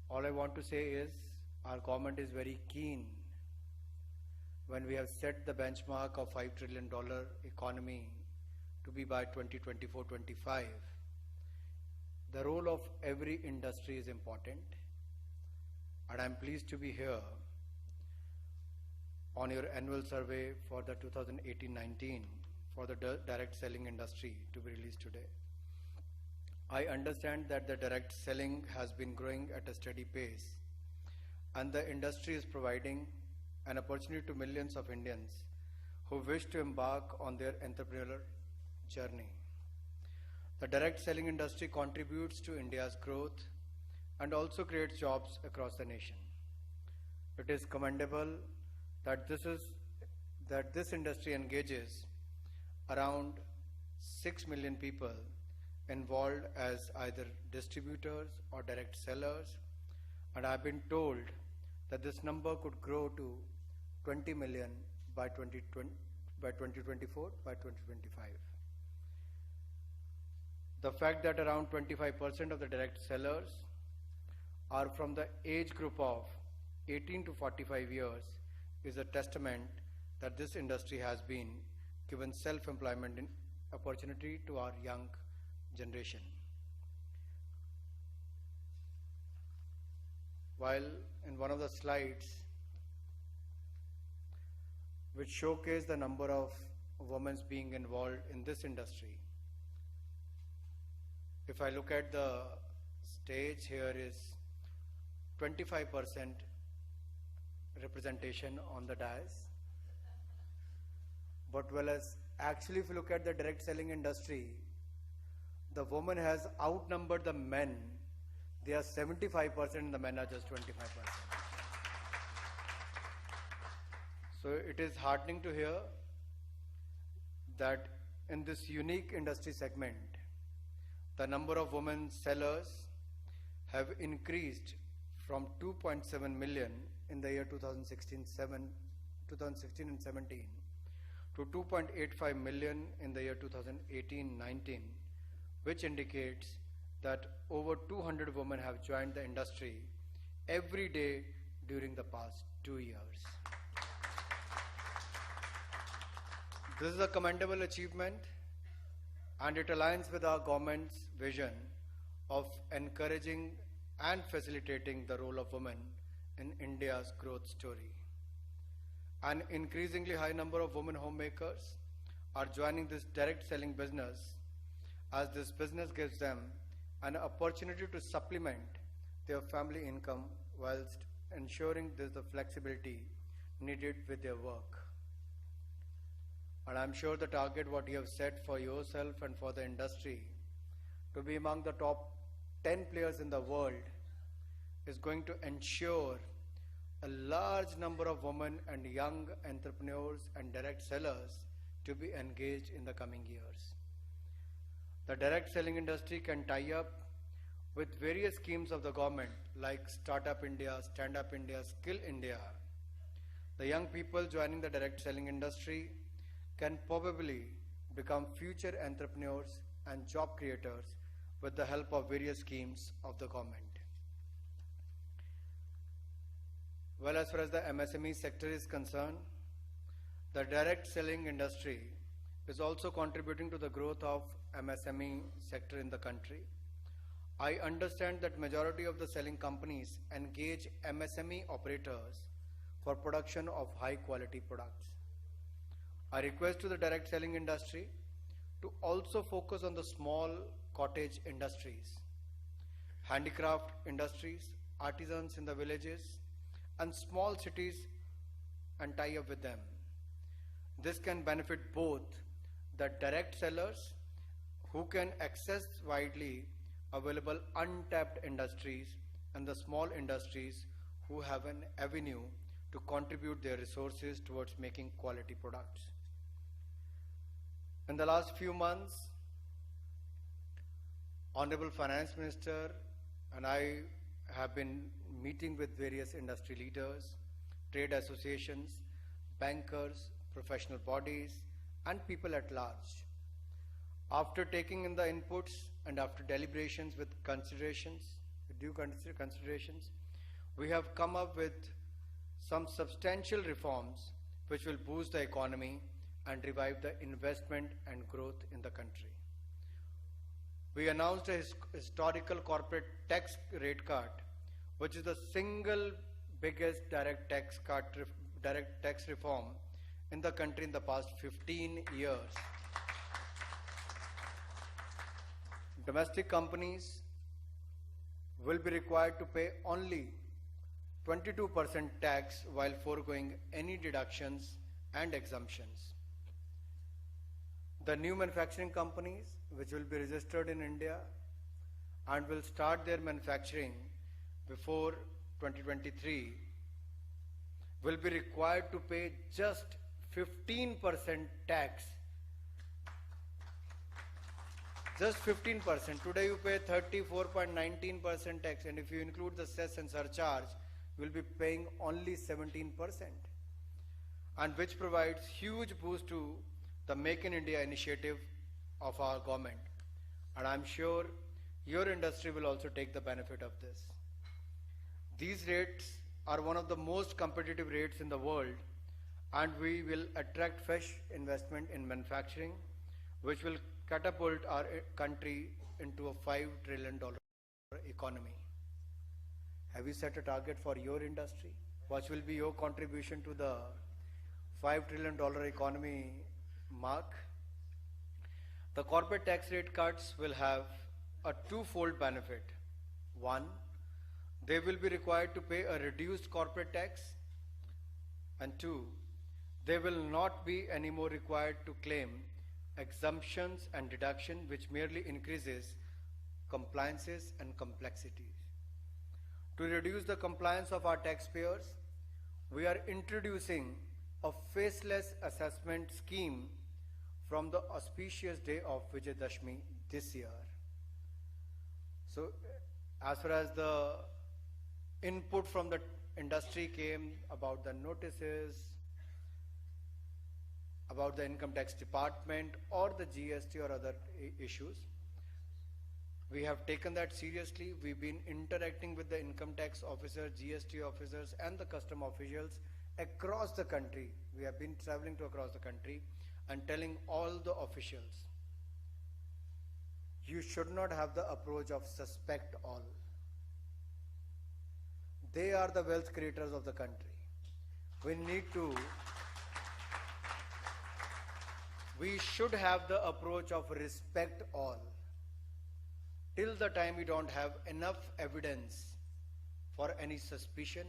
All I want to say is our government is very keen when we have set the benchmark of $5 trillion economy to be by 2024-25. The role of every industry is important, and I'm pleased to be here on your annual survey for the 2018-19 for the direct selling industry to be released today. I understand that the direct selling has been growing at a steady pace, and the industry is providing an opportunity to millions of Indians who wish to embark on their entrepreneurial journey. The direct selling industry contributes to India's growth and also creates jobs across the nation. It is commendable that this industry engages around 6 million people involved as either distributors or direct sellers, and I have been told that this number could grow to 20 million by 2024, by 2025. The fact that around 25% of the direct sellers are from the age group of 18 to 45 years is a testament that this industry has been given self-employment opportunity to our young generation. While in one of the slides which showcase the number of women being involved in this industry, if I look at the stage, here is 25% representation on the dais. But actually if you look at the direct selling industry, the woman has outnumbered the men. They are 75% and the men are just 25%. So it is heartening to hear that in this unique industry segment, the number of women sellers have increased from 2.7 million in the year 2016 and 17 to 2.85 million in the year 2018-19, which indicates that over 200 women have joined the industry every day during the past 2 years. This is a commendable achievement, and it aligns with our government's vision of encouraging and facilitating the role of women in India's growth story. An increasingly high number of women homemakers are joining this direct selling business, as this business gives them an opportunity to supplement their family income whilst ensuring there's the flexibility needed with their work. And I'm sure the target what you have set for yourself and for the industry to be among the top 10 players in the world is going to ensure a large number of women and young entrepreneurs and direct sellers to be engaged in the coming years. The direct selling industry can tie up with various schemes of the government like Startup India, Stand Up India, Skill India. The young people joining the direct selling industry can probably become future entrepreneurs and job creators with the help of various schemes of the government. Well, as far as the MSME sector is concerned, the direct selling industry is also contributing to the growth of MSME sector in the country. I understand that majority of the selling companies engage MSME operators for production of high quality products. I request to the direct selling industry to also focus on the small cottage industries, handicraft industries, artisans in the villages and small cities, and tie up with them. This can benefit both the direct sellers who can access widely available untapped industries and the small industries who have an avenue to contribute their resources towards making quality products. In the last few months, Honorable Finance Minister and I have been meeting with various industry leaders, trade associations, bankers, professional bodies, and people at large. After taking in the inputs and after deliberations with considerations, we have come up with some substantial reforms which will boost the economy and revive the investment and growth in the country. We announced a historical corporate tax rate cut, which is the single biggest direct tax reform in the country in the past 15 years. Domestic companies will be required to pay only 22% tax while foregoing any deductions and exemptions. The new manufacturing companies, which will be registered in India and will start their manufacturing before 2023, will be required to pay just 15% tax. Just 15%. Today you pay 34.19% tax, and if you include the cess and surcharge, you will be paying only 17%, and which provides huge boost to the Make in India initiative of our government. And I'm sure your industry will also take the benefit of this. These rates are one of the most competitive rates in the world, and we will attract fresh investment in manufacturing, which will catapult our country into a $5 trillion economy. Have you set a target for your industry? What will be your contribution to the $5 trillion economy mark? The corporate tax rate cuts will have a twofold benefit. One, they will be required to pay a reduced corporate tax, and two, they will not be anymore required to claim exemptions and deduction, which merely increases compliances and complexities. To reduce the compliance of our taxpayers, we are introducing a faceless assessment scheme from the auspicious day of Vijayadashmi this year. So, as far as the input from the industry came about the notices, about the income tax department or the GST or other issues, we have taken that seriously. We've been interacting with the income tax officers, GST officers and the custom officials across the country. We have been traveling to across the country and telling all the officials, you should not have the approach of suspect all. They are the wealth creators of the country. We should have the approach of respect all. Till the time we don't have enough evidence for any suspicion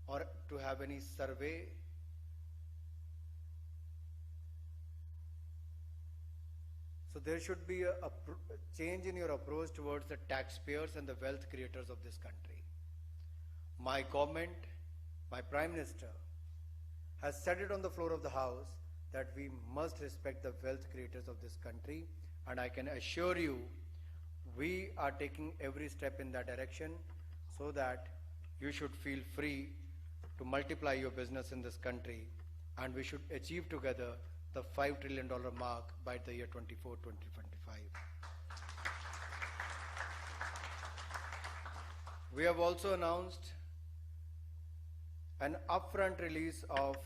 or to have any survey, so there should be a change in your approach towards the taxpayers and the wealth creators of this country. My government, my Prime Minister, has said it on the floor of the House that we must respect the wealth creators of this country, and I can assure you we are taking every step in that direction so that you should feel free to multiply your business in this country, and we should achieve together the $5 trillion mark by the year 2025. We have also announced an upfront release of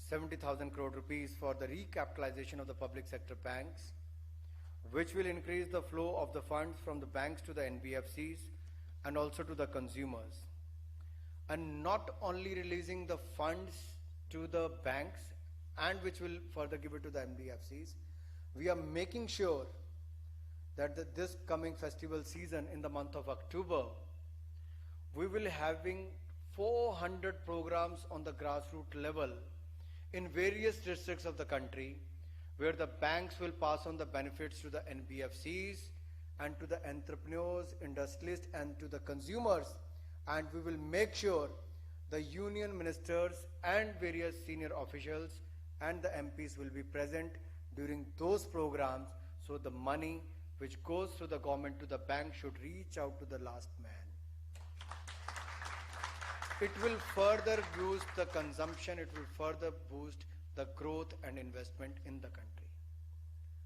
70,000 crore rupees for the recapitalization of the public sector banks, which will increase the flow of the funds from the banks to the NBFCs and also to the consumers. And not only releasing the funds to the banks and which will further give it to the NBFCs, we are making sure that this coming festival season in the month of October, we will having 400 programs on the grassroots level in various districts of the country, where the banks will pass on the benefits to the NBFCs and to the entrepreneurs, industrialists and to the consumers, and we will make sure the union ministers and various senior officials and the MPs will be present during those programs, so the money which goes through the government to the bank should reach out to the last man. It will further boost the consumption, it will further boost the growth and investment in the country.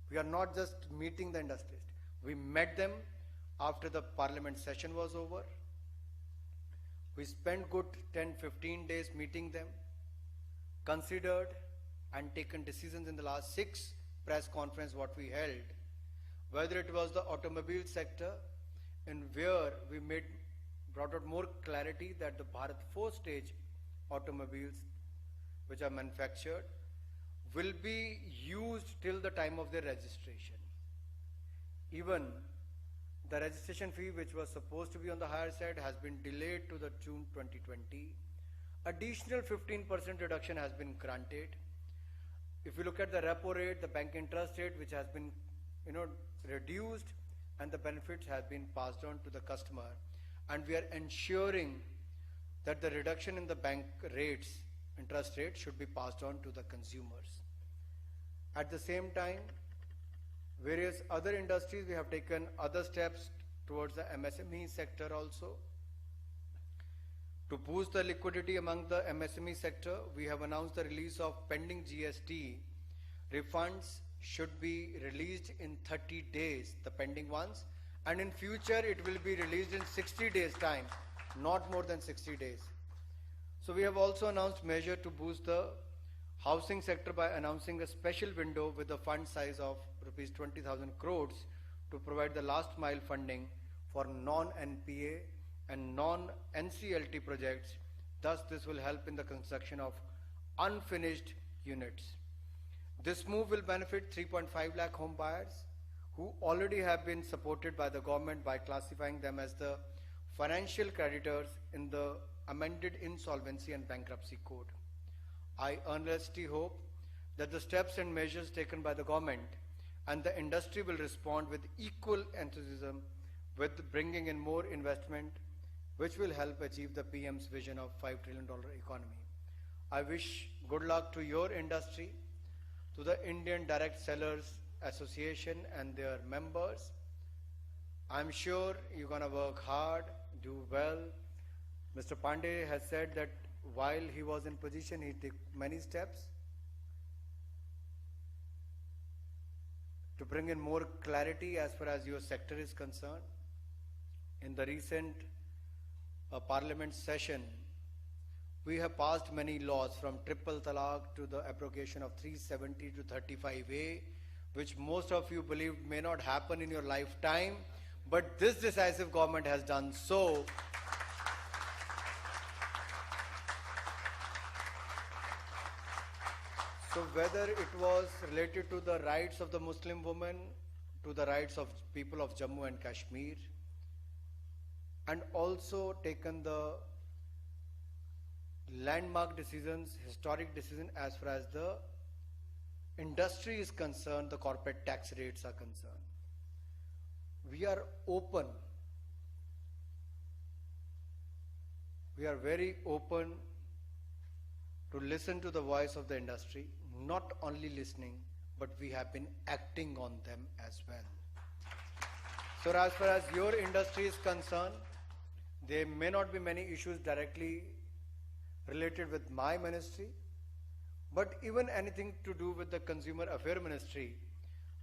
We are not just meeting the industrialists. We met them after the parliament session was over. We spent good 10-15 days meeting them, considered and taken decisions in the last 6 press conferences what we held, whether it was the automobile sector, in where we brought out more clarity that the Bharat 4-stage automobiles which are manufactured will be used till the time of their registration. Even the registration fee, which was supposed to be on the higher side, has been delayed to the June 2020. Additional 15% reduction has been granted. If you look at the repo rate, the bank interest rate, which has been reduced, and the benefits have been passed on to the customer. And we are ensuring that the reduction in the bank rates, interest rate, should be passed on to the consumers. At the same time, various other industries, we have taken other steps towards the MSME sector also. To boost the liquidity among the MSME sector, we have announced the release of pending GST refunds should be released in 30 days, the pending ones, and in future it will be released in 60 days time, not more than 60 days. So we have also announced measure to boost the housing sector by announcing a special window with a fund size of rupees 20,000 crores to provide the last mile funding for non-NPA and non-NCLT projects. Thus, this will help in the construction of unfinished units. This move will benefit 3.5 lakh home buyers who already have been supported by the government by classifying them as the financial creditors in the amended Insolvency and Bankruptcy Code. I earnestly hope that the steps and measures taken by the government and the industry will respond with equal enthusiasm with bringing in more investment, which will help achieve the PM's vision of $5 trillion economy. I wish good luck to your industry, to the Indian Direct Sellers Association and their members. I'm sure you're going to work hard, do well. Mr. Pandey has said that while he was in position, he took many steps to bring in more clarity as far as your sector is concerned. In the recent parliament session, we have passed many laws from triple talaq to the abrogation of 370 to 35A, which most of you believe may not happen in your lifetime, but this decisive government has done so. So whether it was related to the rights of the Muslim women, to the rights of people of Jammu and Kashmir, and also taken the landmark decisions, historic decisions as far as the industry is concerned, the corporate tax rates are concerned. We are open. We are very open to listen to the voice of the industry, not only listening, but we have been acting on them as well. So as far as your industry is concerned, there may not be many issues directly related with my ministry, but even anything to do with the Consumer Affairs Ministry,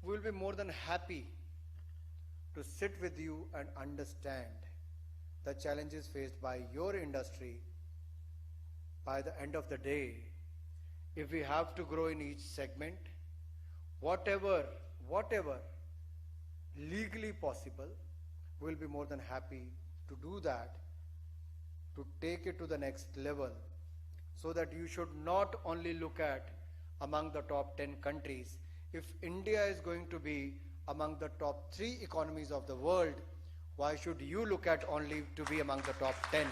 we will be more than happy to sit with you and understand the challenges faced by your industry. By the end of the day, if we have to grow in each segment, whatever legally possible, we'll be more than happy to do that, to take it to the next level, so that you should not only look at among the top 10 countries. If India is going to be among the top 3 economies of the world, why should you look at only to be among the top 10?